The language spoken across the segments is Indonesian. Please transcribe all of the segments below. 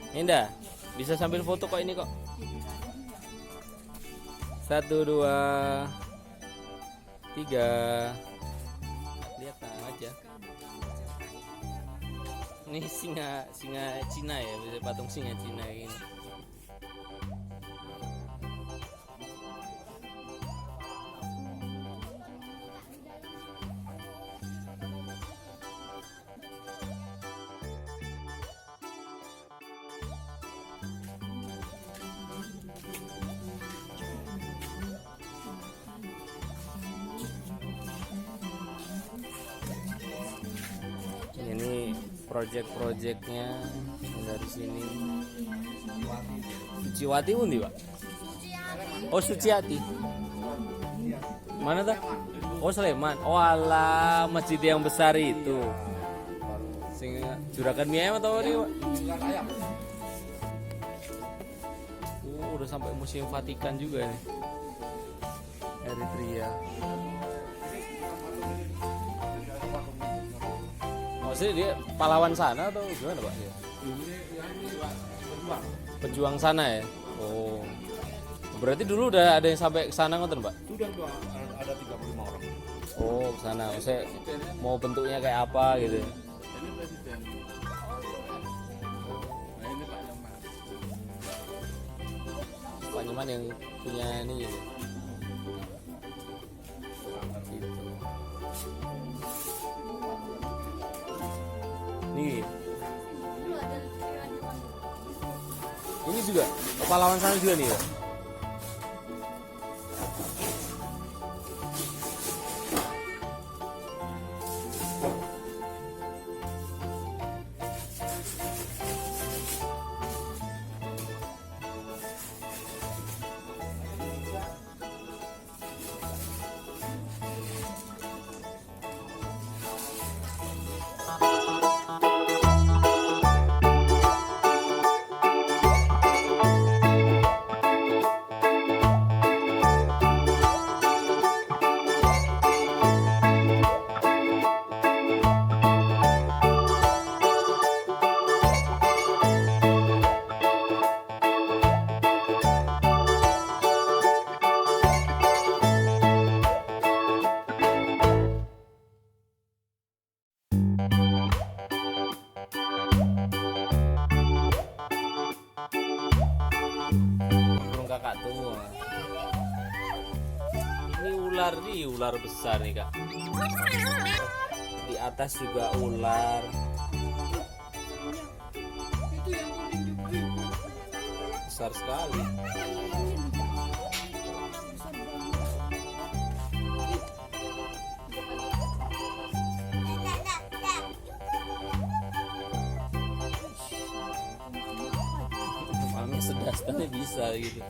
Indah, bisa sambil foto kok ini kok. 1, 2, 3. Lihat aja. Ini singa Cina ya, bisa patung singa Cina ini. Ini project-projectnya dari sini. Suciwati undi Pak? Oh Suciati. Mana tuh? Oh Sleman. Oh alah, masjid yang besar itu. Sing juragan mie ayam atau ini Pak? Udah sampai museum Vatikan juga nih. Eritrea. Maksudnya dia pahlawan sana atau gimana Pak? Pejuang sana ya? Oh. Berarti dulu udah ada yang sampai ke sana ngoten Pak? Sudah ada 35 orang. Oh, ke sana. Maksudnya mau bentuknya kayak apa gitu. Ini presiden. Nah ini Pak Nyoman. Pak Nyoman yang punya ini gitu. Nih. Ini juga pahlawan sana juga nih ya. Kakak tuh. Ini ular besar nih Kak. Di atas juga ular. Besar sekali. Mami sedastanya bisa gitu.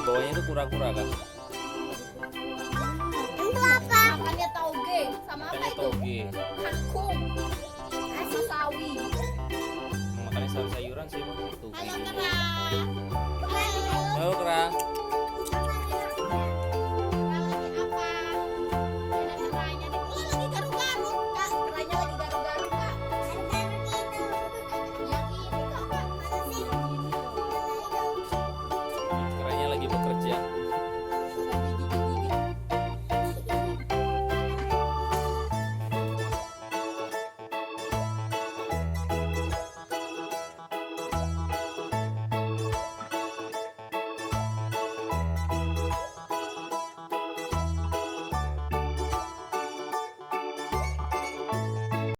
Bawahnya itu kura-kura kan? Itu apa? Makannya toge sama apa itu? Toge. Kangkung, nasi sawi. Makannya sayur-sayuran sih itu. Halo Tera.